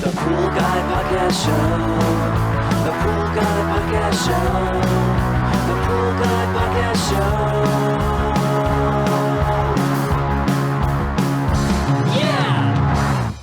The Pool Guy Podcast Show. The Pool Guy Podcast Show. The Pool Guy Podcast Show. Yeah!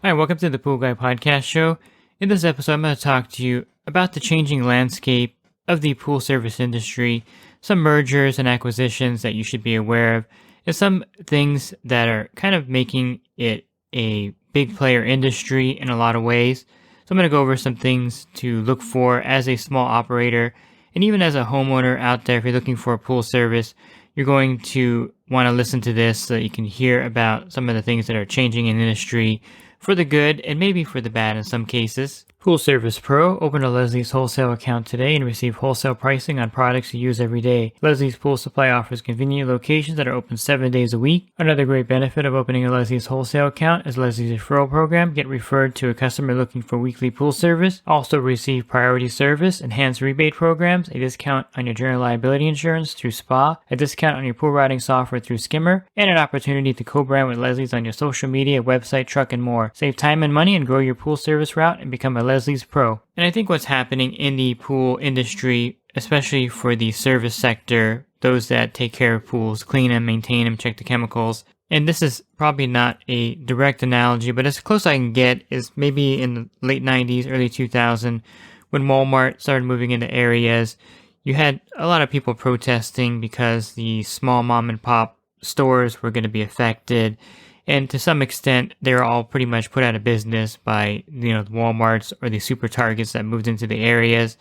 Hi, welcome to the Pool Guy Podcast Show. In this episode, I'm going to talk to you about the changing landscape of the pool service industry, some mergers and acquisitions that you should be aware of, and some things that are kind of making it a big player industry in a lot of ways. So I'm going to go over some things to look for as a small operator, and even as a homeowner out there. If you're looking for a pool service, you're going to want to listen to this so that you can hear about some of the things that are changing in the industry for the good and maybe for the bad in some cases. Pool Service Pro. Open a Leslie's Wholesale account today and receive wholesale pricing on products you use every day. Leslie's Pool Supply offers convenient locations that are open 7 days a week. Another great benefit of opening a Leslie's Wholesale account is Leslie's Referral Program. Get referred to a customer looking for weekly pool service. Also receive priority service, enhanced rebate programs, a discount on your general liability insurance through SPA, a discount on your pool routing software through Skimmer, and an opportunity to co-brand with Leslie's on your social media, website, truck, and more. Save time and money and grow your pool service route and become a Leslie's Pro. And I think what's happening in the pool industry, especially for the service sector, those that take care of pools, clean them, maintain them, check the chemicals, and this is probably not a direct analogy, but as close I can get is maybe in the late 90s, early 2000s, when Walmart started moving into areas, you had a lot of people protesting because the small mom and pop stores were going to be affected. And to some extent, they're all pretty much put out of business by, the Walmarts or the super Targets that moved into the areas.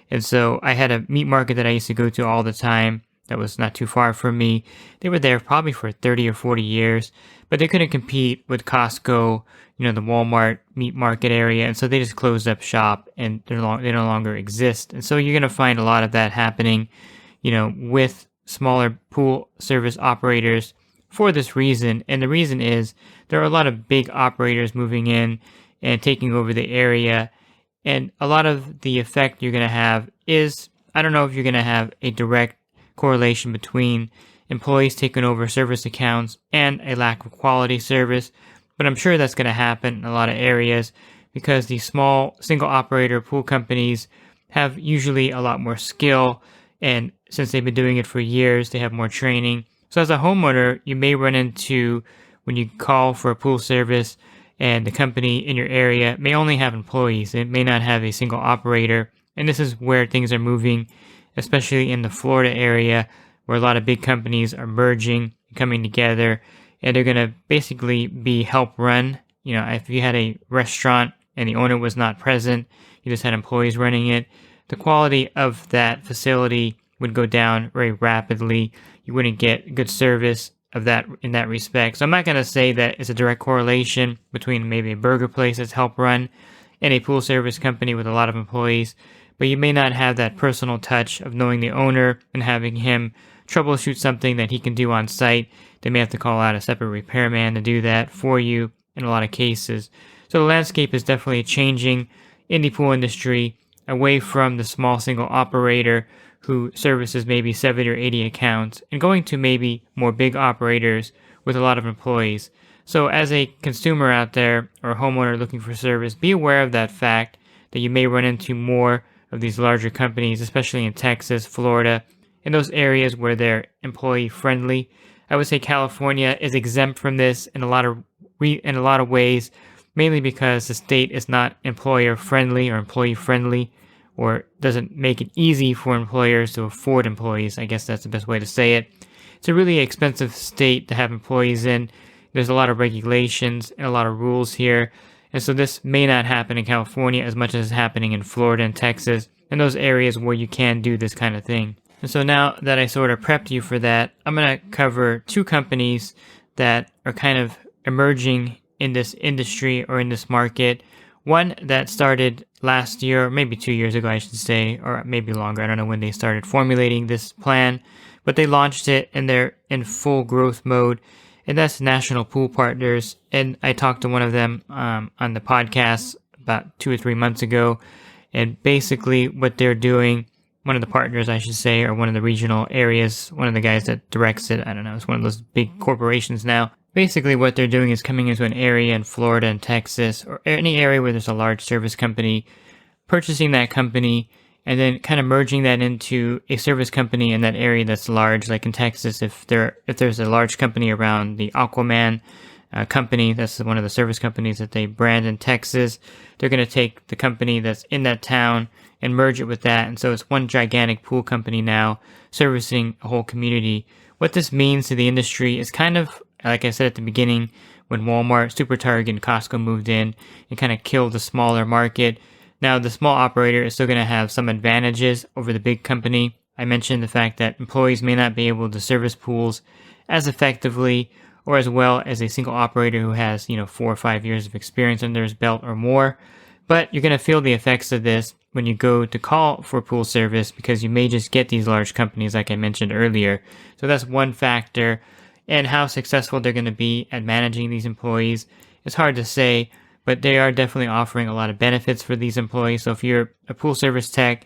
And so I had a meat market that I used to go to all the time that was not too far from me. They were there probably for 30 or 40 years, but they couldn't compete with Costco, the Walmart meat market area. And so they just closed up shop and they no longer exist. And so you're going to find a lot of that happening, with smaller pool service operators for this reason. And the reason is there are a lot of big operators moving in and taking over the area. And a lot of the effect you're going to have is, I don't know if you're going to have a direct correlation between employees taking over service accounts and a lack of quality service, but I'm sure that's going to happen in a lot of areas because the small single operator pool companies have usually a lot more skill. And since they've been doing it for years, they have more training. So as a homeowner, you may run into when you call for a pool service and the company in your area may only have employees. It may not have a single operator. And this is where things are moving, especially in the Florida area where a lot of big companies are merging, coming together, and they're going to basically be help run. If you had a restaurant and the owner was not present, you just had employees running it, the quality of that facility would go down very rapidly. You wouldn't get good service of that in that respect. So I'm not going to say that it's a direct correlation between maybe a burger place that's help run and a pool service company with a lot of employees, but you may not have that personal touch of knowing the owner and having him troubleshoot something that he can do on site. They may have to call out a separate repairman to do that for you in a lot of cases. So the landscape is definitely changing in the pool industry away from the small single operator who services maybe 70 or 80 accounts and going to maybe more big operators with a lot of employees. So as a consumer out there or a homeowner looking for service, be aware of that fact that you may run into more of these larger companies, especially in Texas, Florida, in those areas where they're employee friendly. I would say California is exempt from this in a lot of ways, mainly because the state is not employer friendly or employee friendly, or doesn't make it easy for employers to afford employees. I guess that's the best way to say it. It's a really expensive state to have employees in. There's a lot of regulations and a lot of rules here. And so this may not happen in California as much as it's happening in Florida and Texas, and those areas where you can do this kind of thing. And so now that I sort of prepped you for that, I'm going to cover two companies that are kind of emerging in this industry or in this market. One that started last year, or maybe 2 years ago, I should say, or maybe longer. I don't know when they started formulating this plan, but they launched it and they're in full growth mode. And that's National Pool Partners. And I talked to one of them on the podcast about 2 or 3 months ago. And basically what they're doing, one of the partners, I should say, or one of the regional areas, one of the guys that directs it, I don't know, it's one of those big corporations now. Basically, what they're doing is coming into an area in Florida and Texas, or any area where there's a large service company, purchasing that company, and then kind of merging that into a service company in that area that's large. Like in Texas, if there's a large company around the Aquaman company, that's one of the service companies that they brand in Texas, they're going to take the company that's in that town and merge it with that. And so it's one gigantic pool company now servicing a whole community. What this means to the industry is kind of, like I said at the beginning, when Walmart, Super Target, and Costco moved in and kind of killed the smaller market. Now, the small operator is still going to have some advantages over the big company. I mentioned the fact that employees may not be able to service pools as effectively or as well as a single operator who has, 4 or 5 years of experience under his belt or more. But you're going to feel the effects of this when you go to call for pool service, because you may just get these large companies like I mentioned earlier. So that's one factor. And how successful they're going to be at managing these employees, it's hard to say, but they are definitely offering a lot of benefits for these employees. So if you're a pool service tech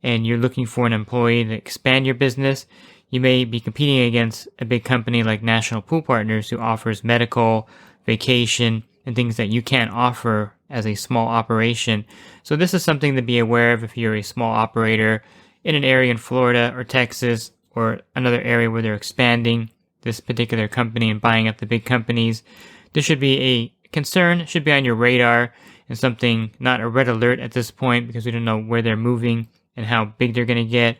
and you're looking for an employee to expand your business, you may be competing against a big company like National Pool Partners, who offers medical, vacation, and things that you can't offer as a small operation. So this is something to be aware of if you're a small operator in an area in Florida or Texas or another area where they're expanding this particular company and buying up the big companies. This should be a concern, should be on your radar, and something, not a red alert at this point because we don't know where they're moving and how big they're going to get,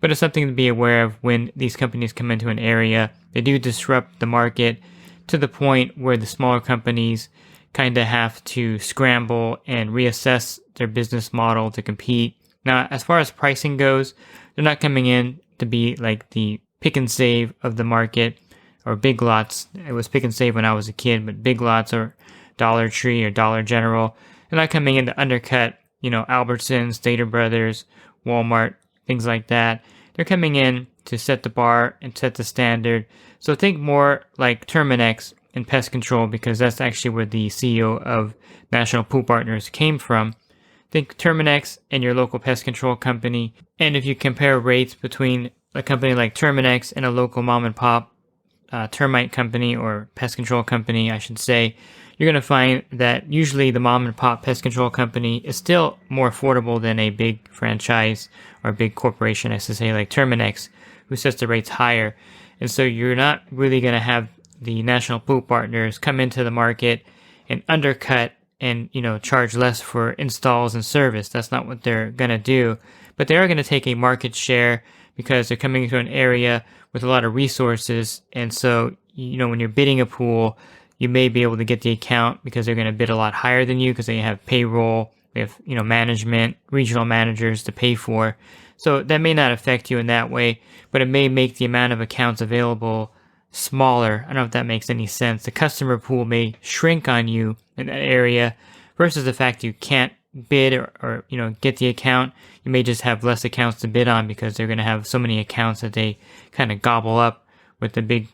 but it's something to be aware of when these companies come into an area. They do disrupt the market to the point where the smaller companies kind of have to scramble and reassess their business model to compete. Now, as far as pricing goes, they're not coming in to be like the pick and save of the market, or Big Lots. It was Pick and Save when I was a kid, but Big Lots or Dollar Tree or Dollar General, they're not coming in to undercut, Albertsons, Stater Brothers, Walmart, things like that. They're coming in to set the bar and set the standard. So think more like Terminix in pest control, because that's actually where the CEO of National Pool Partners came from. Think Terminix and your local pest control company. And if you compare rates between a company like Terminix and a local mom and pop termite company, or pest control company, I should say, you're going to find that usually the mom and pop pest control company is still more affordable than a big franchise or big corporation, I should say, like Terminix, who sets the rates higher. And so you're not really going to have the National Pool Partners come into the market and undercut and, charge less for installs and service. That's not what they're going to do. But they are going to take a market share because they're coming into an area with a lot of resources. And so, when you're bidding a pool, you may be able to get the account because they're going to bid a lot higher than you because they have payroll, they have, management, regional managers to pay for. So that may not affect you in that way, but it may make the amount of accounts available smaller. I don't know if that makes any sense. The customer pool may shrink on you in that area versus the fact you can't bid or get the account. You may just have less accounts to bid on because they're going to have so many accounts that they kind of gobble up with the big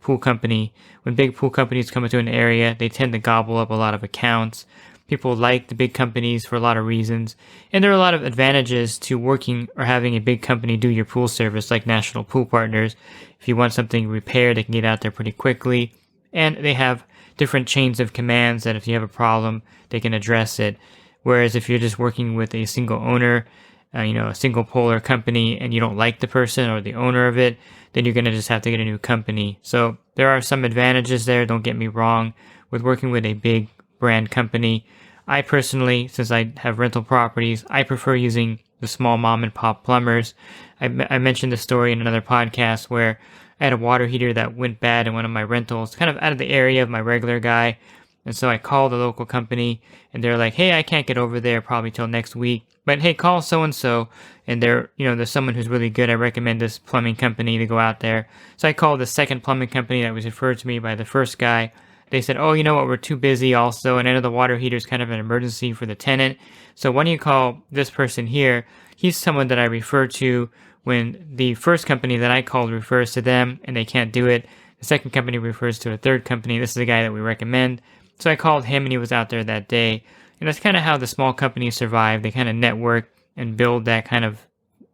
pool company. When big pool companies come into an area, they tend to gobble up a lot of accounts. People like the big companies for a lot of reasons, and there are a lot of advantages to working or having a big company do your pool service, like National Pool Partners. If you want something repaired, they can get out there pretty quickly, and they have different chains of commands that if you have a problem, they can address it. Whereas if you're just working with a single owner, a single polar company, and you don't like the person or the owner of it, then you're going to just have to get a new company. So there are some advantages there, don't get me wrong, with working with a big brand company. I personally, since I have rental properties, I prefer using the small mom and pop plumbers. I mentioned the story in another podcast where I had a water heater that went bad in one of my rentals, kind of out of the area of my regular guy. And so I called the local company and they're like, hey, I can't get over there probably till next week. But hey, call so-and-so. And there's someone who's really good. I recommend this plumbing company to go out there. So I called the second plumbing company that was referred to me by the first guy. They said, oh, you know what, we're too busy also. And I know the water heater is kind of an emergency for the tenant. So why don't you call this person here? He's someone that I refer to when the first company that I called refers to them and they can't do it. The second company refers to a third company. This is the guy that we recommend. So I called him and he was out there that day. And that's kind of how the small companies survive. They kind of network and build that kind of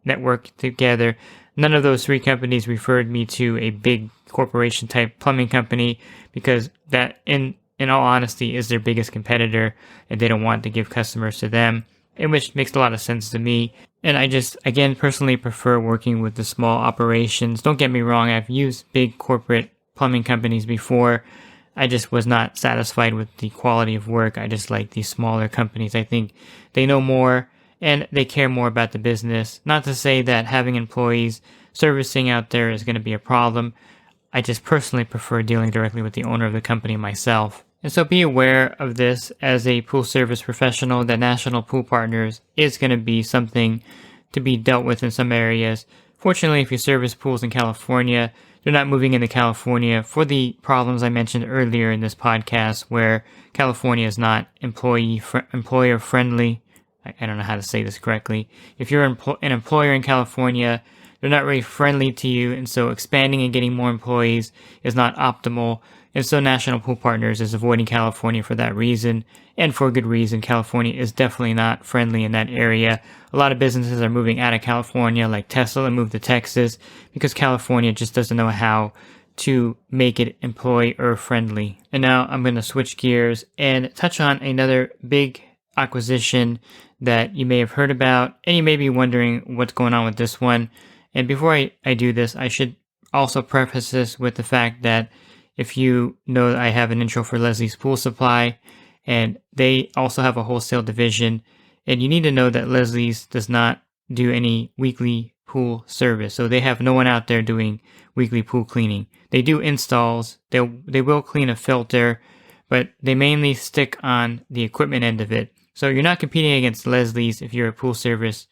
network together. None of those three companies referred me to a big corporation type plumbing company, because that, in all honesty, is their biggest competitor, and they don't want to give customers to them, and which makes a lot of sense to me. And I just, again, personally prefer working with the small operations. Don't get me wrong, I've used big corporate plumbing companies before. I just was not satisfied with the quality of work. I just like these smaller companies. I think they know more and they care more about the business. Not to say that having employees servicing out there is going to be a problem. I just personally prefer dealing directly with the owner of the company myself. And so be aware of this as a pool service professional, that National Pool Partners is going to be something to be dealt with in some areas. Fortunately, if you service pools in California, they're not moving into California for the problems I mentioned earlier in this podcast, where California is not employer friendly. I don't know how to say this correctly. If you're an employer in California, they're not really friendly to you, and so expanding and getting more employees is not optimal. And so National Pool Partners is avoiding California for that reason, and for a good reason. California is definitely not friendly in that area. A lot of businesses are moving out of California, like Tesla, and moved to Texas, because California just doesn't know how to make it employer friendly. And now I'm going to switch gears and touch on another big acquisition that you may have heard about, and you may be wondering what's going on with this one. And before I do this, I should also preface this with the fact that if you know, I have an intro for Leslie's Pool Supply, and they also have a wholesale division, and you need to know that Leslie's does not do any weekly pool service. So they have no one out there doing weekly pool cleaning. They do installs, they will clean a filter, but they mainly stick on the equipment end of it. So you're not competing against Leslie's if you're a pool service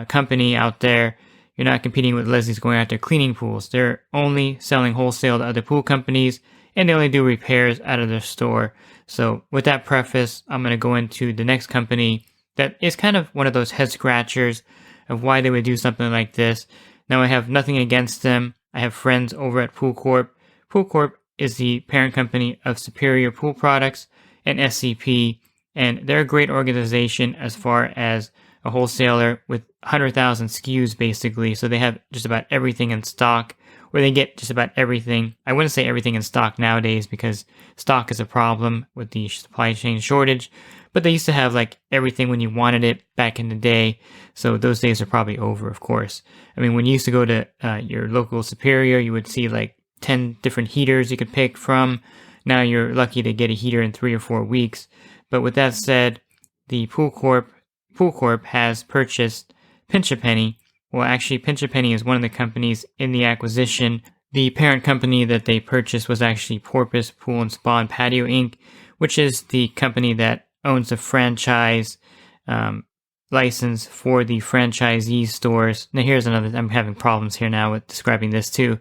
company out there. You're not competing with Leslie's going out there cleaning pools. They're only selling wholesale to other pool companies, and they only do repairs out of their store. So with that preface, I'm going to go into the next company that is kind of one of those head scratchers of why they would do something like this. Now, I have nothing against them. I have friends over at PoolCorp. PoolCorp is the parent company of Superior Pool Products and SCP, and they're a great organization as far as a wholesaler with 100,000 SKUs basically. So they have just about everything in stock, or they get just about everything. I wouldn't say everything in stock nowadays, because stock is a problem with the supply chain shortage, but they used to have like everything when you wanted it back in the day. So those days are probably over, of course. I mean, when you used to go to your local Superior, you would see like 10 different heaters you could pick from. Now you're lucky to get a heater in 3 or 4 weeks. But with that said, the PoolCorp has purchased Pinch a Penny. Well, actually, Pinch a Penny is one of the companies in the acquisition. The parent company that they purchased was actually Porpoise Pool and Spa and Patio Inc., which is the company that owns the franchise license for the franchisee stores. Now, here's another. I'm having problems here now with describing this too.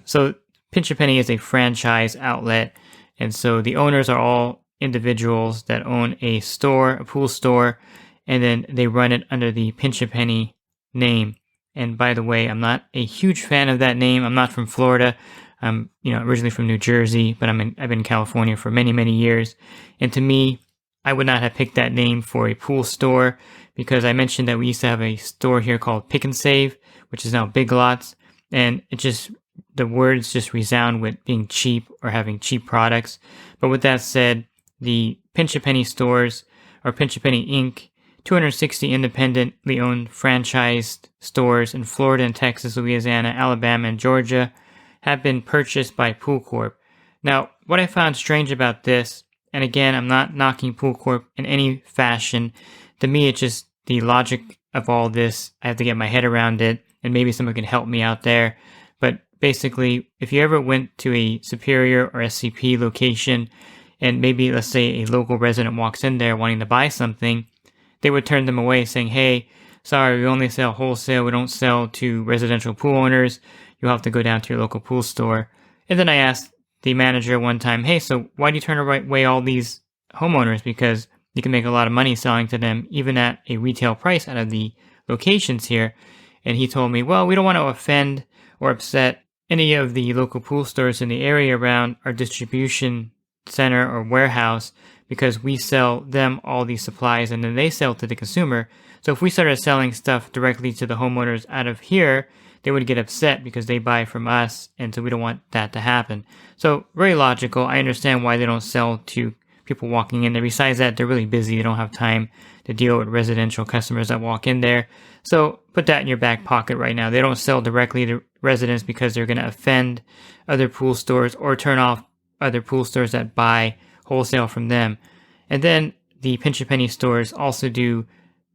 So, Pinch a Penny is a franchise outlet, and so the owners are all individuals that own a store, a pool store, and then they run it under the Pinch a Penny name. And by the way, I'm not a huge fan of that name. I'm not from Florida. I'm, originally from New Jersey, but I've been in California for many, many years. And to me, I would not have picked that name for a pool store, because I mentioned that we used to have a store here called Pick and Save, which is now Big Lots, and the words just resound with being cheap or having cheap products. But with that said, the Pinch a Penny stores, or Pinch a Penny Inc., 260 independently owned franchised stores in Florida and Texas, Louisiana, Alabama, and Georgia, have been purchased by PoolCorp. Now, what I found strange about this, and again, I'm not knocking PoolCorp in any fashion, to me it's just the logic of all this. I have to get my head around it, and maybe someone can help me out there. But basically, if you ever went to a Superior or SCP location, and maybe, let's say, a local resident walks in there wanting to buy something, they would turn them away saying, hey, sorry, we only sell wholesale. We don't sell to residential pool owners. You'll have to go down to your local pool store. And then I asked the manager one time, hey, so why do you turn away all these homeowners? Because you can make a lot of money selling to them, even at a retail price out of the locations here. And he told me, well, we don't want to offend or upset any of the local pool stores in the area around our distribution center or warehouse, because we sell them all these supplies and then they sell to the consumer. So if we started selling stuff directly to the homeowners out of here, they would get upset because they buy from us, and so we don't want that to happen. So very logical. I understand why they don't sell to people walking in there. Besides that, they're really busy. They don't have time to deal with residential customers that walk in there. So put that in your back pocket right now. They don't sell directly to residents because they're going to offend other pool stores or turn off other pool stores that buy wholesale from them. And then the Pinch a Penny stores also do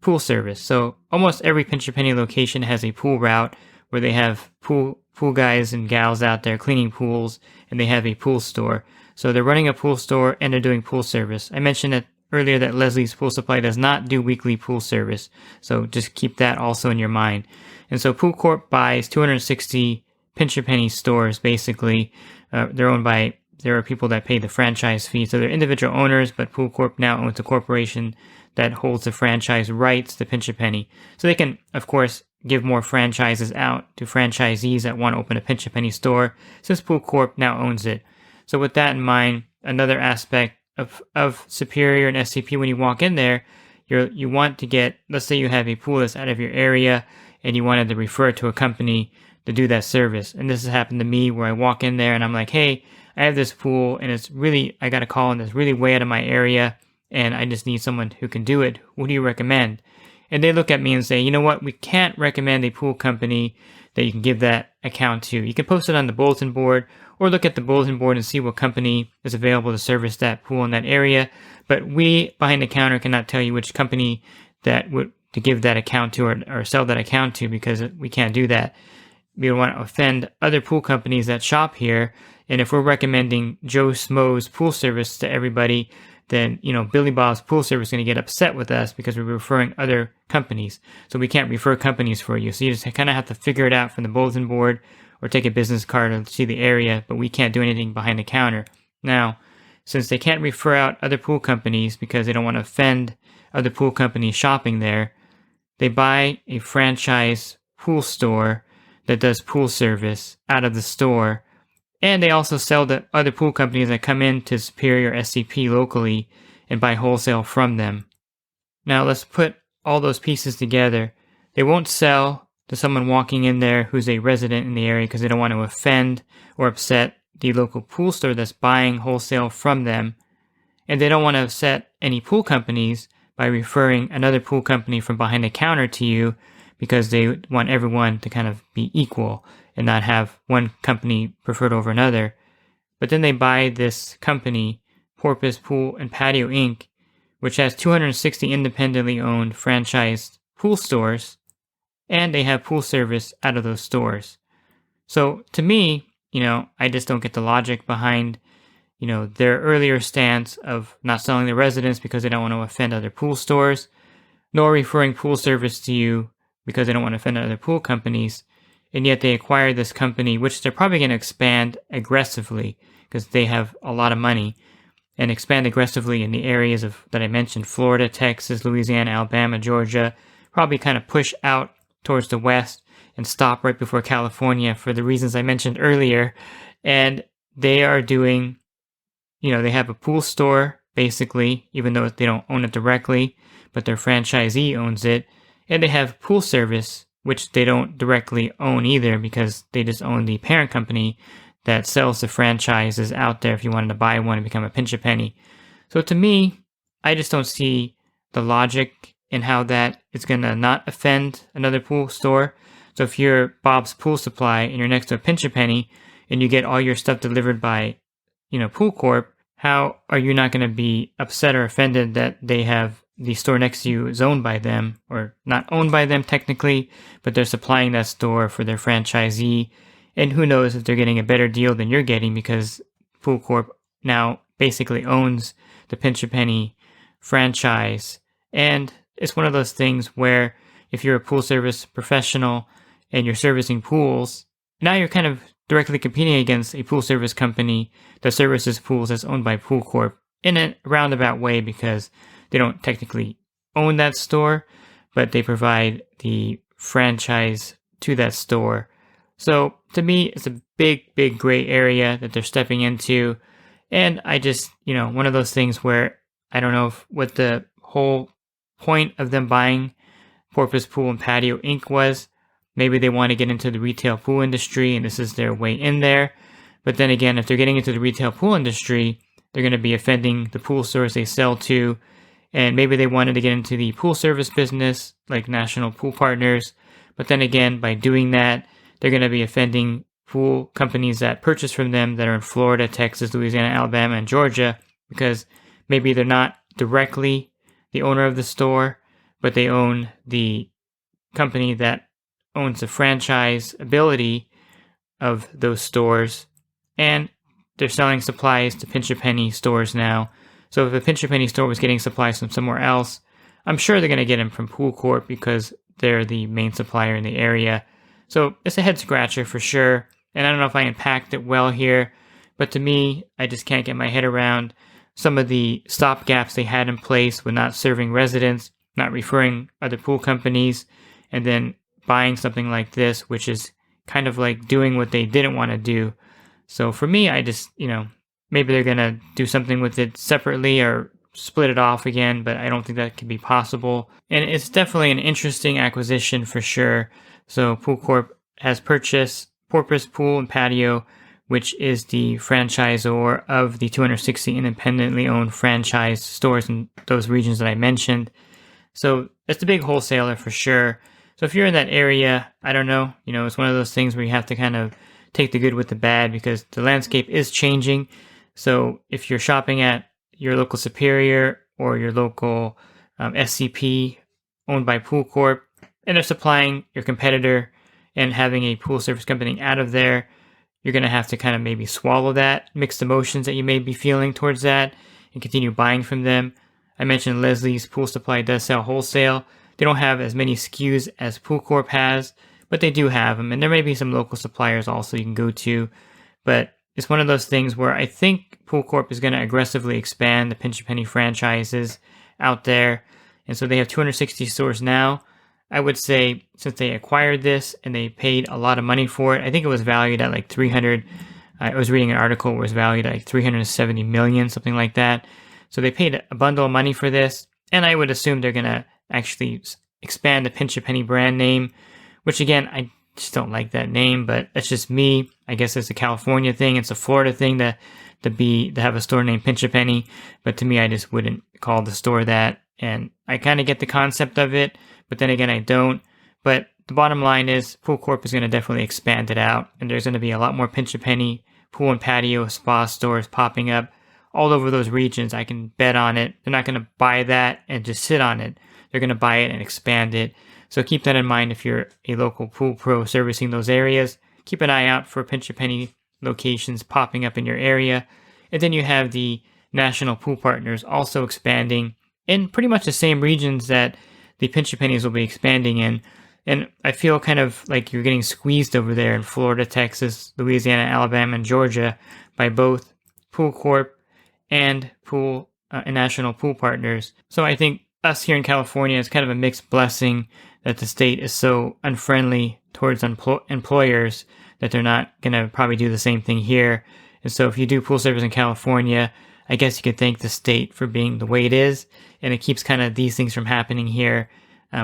pool service. So almost every Pinch a Penny location has a pool route where they have pool guys and gals out there cleaning pools, and they have a pool store. So they're running a pool store and they're doing pool service. I mentioned that earlier that Leslie's Pool Supply does not do weekly pool service. So just keep that also in your mind. And so PoolCorp buys 260 Pinch a Penny stores, basically. They're owned by, there are people that pay the franchise fee. So they're individual owners, but PoolCorp now owns a corporation that holds the franchise rights to Pinch a Penny. So they can, of course, give more franchises out to franchisees that want to open a Pinch a Penny store, since PoolCorp now owns it. So with that in mind, another aspect of Superior and SCP, when you walk in there, you want to get, let's say you have a pool that's out of your area and you wanted to refer to a company to do that service. And this has happened to me where I walk in there and I'm like, hey, I have this pool and it's really, I got a call and it's really way out of my area and I just need someone who can do it. What do you recommend? And they look at me and say, you know what, we can't recommend a pool company that you can give that account to. You can post it on the bulletin board or look at the bulletin board and see what company is available to service that pool in that area. But we, behind the counter, cannot tell you which company that would to give that account to or sell that account to, because we can't do that. We don't want to offend other pool companies that shop here. And if we're recommending Joe Schmo's pool service to everybody, then, Billy Bob's Pool Service is going to get upset with us because we're referring other companies. So we can't refer companies for you. So you just kind of have to figure it out from the bulletin board or take a business card and see the area, but we can't do anything behind the counter. Now, since they can't refer out other pool companies because they don't want to offend other pool companies shopping there, they buy a franchise pool store that does pool service out of the store. And they also sell to other pool companies that come into Superior SCP locally and buy wholesale from them. Now let's put all those pieces together. They won't sell to someone walking in there who's a resident in the area because they don't want to offend or upset the local pool store that's buying wholesale from them. And they don't want to upset any pool companies by referring another pool company from behind the counter to you, because they want everyone to kind of be equal and not have one company preferred over another. But then they buy this company, Porpoise Pool and Patio Inc., which has 260 independently owned franchised pool stores, and they have pool service out of those stores. So to me, I just don't get the logic behind, their earlier stance of not selling the residents because they don't want to offend other pool stores, nor referring pool service to you because they don't want to offend other pool companies. And yet they acquire this company, which they're probably going to expand aggressively because they have a lot of money, and expand aggressively in the areas that I mentioned: Florida, Texas, Louisiana, Alabama, Georgia, probably kind of push out towards the west and stop right before California for the reasons I mentioned earlier. And they are doing, they have a pool store basically, even though they don't own it directly, but their franchisee owns it. And they have pool service, which they don't directly own either because they just own the parent company that sells the franchises out there if you wanted to buy one and become a Pinch a Penny. So to me, I just don't see the logic in how that is going to not offend another pool store. So if you're Bob's Pool Supply and you're next to a Pinch a Penny and you get all your stuff delivered by, PoolCorp, how are you not going to be upset or offended that they have the store next to you is owned by them, or not owned by them technically, but they're supplying that store for their franchisee? And who knows if they're getting a better deal than you're getting, because PoolCorp now basically owns the Pinch a Penny franchise. And it's one of those things where if you're a pool service professional and you're servicing pools, now you're kind of directly competing against a pool service company that services pools that's owned by PoolCorp in a roundabout way, because they don't technically own that store, but they provide the franchise to that store. So to me, it's a big, big gray area that they're stepping into. And I just, one of those things where I don't know what the whole point of them buying Porpoise Pool and Patio Inc. was. Maybe they want to get into the retail pool industry and this is their way in there. But then again, if they're getting into the retail pool industry, they're going to be offending the pool stores they sell to. And maybe they wanted to get into the pool service business like National Pool Partners. But then again, by doing that, they're going to be offending pool companies that purchase from them that are in Florida, Texas, Louisiana, Alabama, and Georgia, because maybe they're not directly the owner of the store, but they own the company that owns the franchise ability of those stores. And they're selling supplies to Pinch a Penny stores now. So if a Pinch a Penny store was getting supplies from somewhere else, I'm sure they're going to get them from PoolCorp because they're the main supplier in the area. So it's a head scratcher for sure. And I don't know if I unpacked it well here, but to me, I just can't get my head around some of the stopgaps they had in place with not serving residents, not referring other pool companies, and then buying something like this, which is kind of like doing what they didn't want to do. So for me, I just, maybe they're going to do something with it separately or split it off again, but I don't think that could be possible. And it's definitely an interesting acquisition for sure. So PoolCorp has purchased Porpoise Pool and Patio, which is the franchisor of the 260 independently owned franchise stores in those regions that I mentioned. So it's a big wholesaler for sure. So if you're in that area, I don't know, it's one of those things where you have to kind of take the good with the bad because the landscape is changing. So if you're shopping at your local Superior or your local SCP owned by PoolCorp, and they're supplying your competitor and having a pool service company out of there, you're going to have to kind of maybe swallow that, mixed emotions that you may be feeling towards that, and continue buying from them. I mentioned Leslie's Pool Supply does sell wholesale. They don't have as many SKUs as PoolCorp has, but they do have them. And there may be some local suppliers also you can go to. But it's one of those things where I think PoolCorp is going to aggressively expand the Pinch a Penny franchises out there. And so they have 260 stores now. I would say since they acquired this and they paid a lot of money for it, I think it was valued at like 300. I was reading an article where it was valued at like 370 million, something like that. So they paid a bundle of money for this. And I would assume they're going to actually expand the Pinch a Penny brand name, which again, I just don't like that name, but that's just me. I guess it's a California thing. It's a Florida thing to have a store named Pinch a Penny. But to me, I just wouldn't call the store that. And I kind of get the concept of it, but then again, I don't. But the bottom line is PoolCorp is going to definitely expand it out. And there's going to be a lot more Pinch a Penny pool and patio spa stores popping up all over those regions. I can bet on it. They're not going to buy that and just sit on it. They're going to buy it and expand it. So keep that in mind if you're a local pool pro servicing those areas. Keep an eye out for Pinch a Penny locations popping up in your area. And then you have the National Pool Partners also expanding in pretty much the same regions that the Pinch a Pennies will be expanding in. And I feel kind of like you're getting squeezed over there in Florida, Texas, Louisiana, Alabama, and Georgia by both PoolCorp and National Pool Partners. So I think us here in California is kind of a mixed blessing that the state is so unfriendly towards employers that they're not going to probably do the same thing here. And so if you do pool service in California, I guess you could thank the state for being the way it is. And it keeps kind of these things from happening here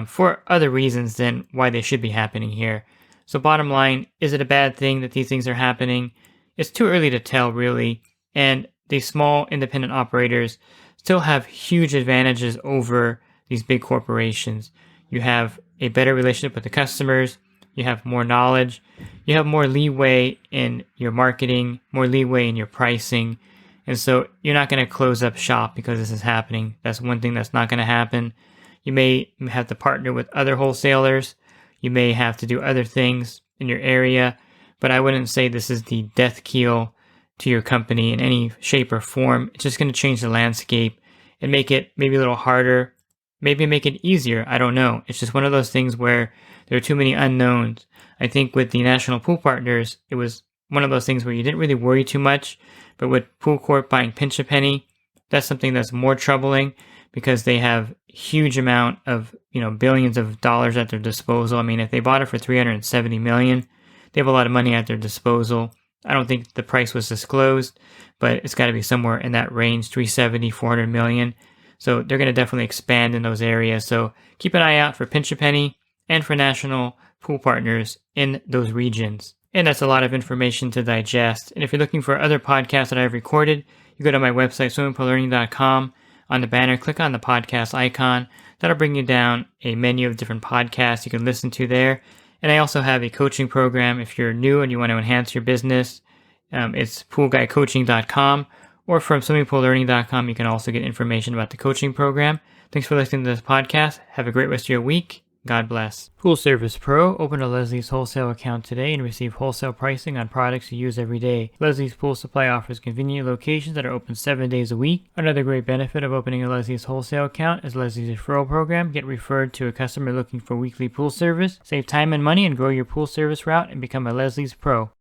for other reasons than why they should be happening here. So bottom line, is it a bad thing that these things are happening? It's too early to tell, really. And the small independent operators still have huge advantages over these big corporations. You have a better relationship with the customers. You have more knowledge. You have more leeway in your marketing, more leeway in your pricing. And so you're not going to close up shop because this is happening. That's one thing that's not going to happen. You may have to partner with other wholesalers. You may have to do other things in your area. But I wouldn't say this is the death keel to your company in any shape or form. It's just going to change the landscape and make it maybe a little harder, maybe make it easier. I don't know. It's just one of those things where there are too many unknowns. I think with the National Pool Partners, it was one of those things where you didn't really worry too much. But with PoolCorp buying Pinch a Penny, that's something that's more troubling because they have huge amount of, billions of dollars at their disposal. I mean, if they bought it for $370 million, they have a lot of money at their disposal. I don't think the price was disclosed, but it's got to be somewhere in that range, 370, 400 million. So they're going to definitely expand in those areas. So keep an eye out for Pinch a Penny and for national pool partners in those regions. And that's a lot of information to digest. And if you're looking for other podcasts that I've recorded, you go to my website, swimmingpoollearning.com. On the banner, click on the podcast icon. That'll bring you down a menu of different podcasts you can listen to there. And I also have a coaching program if you're new and you want to enhance your business. It's poolguycoaching.com, or from swimmingpoollearning.com. You can also get information about the coaching program. Thanks for listening to this podcast. Have a great rest of your week. God bless. Pool Service Pro. Open a Leslie's Wholesale account today and receive wholesale pricing on products you use every day. Leslie's Pool Supply offers convenient locations that are open 7 days a week. Another great benefit of opening a Leslie's Wholesale account is Leslie's referral program. Get referred to a customer looking for weekly pool service. Save time and money and grow your pool service route and become a Leslie's Pro.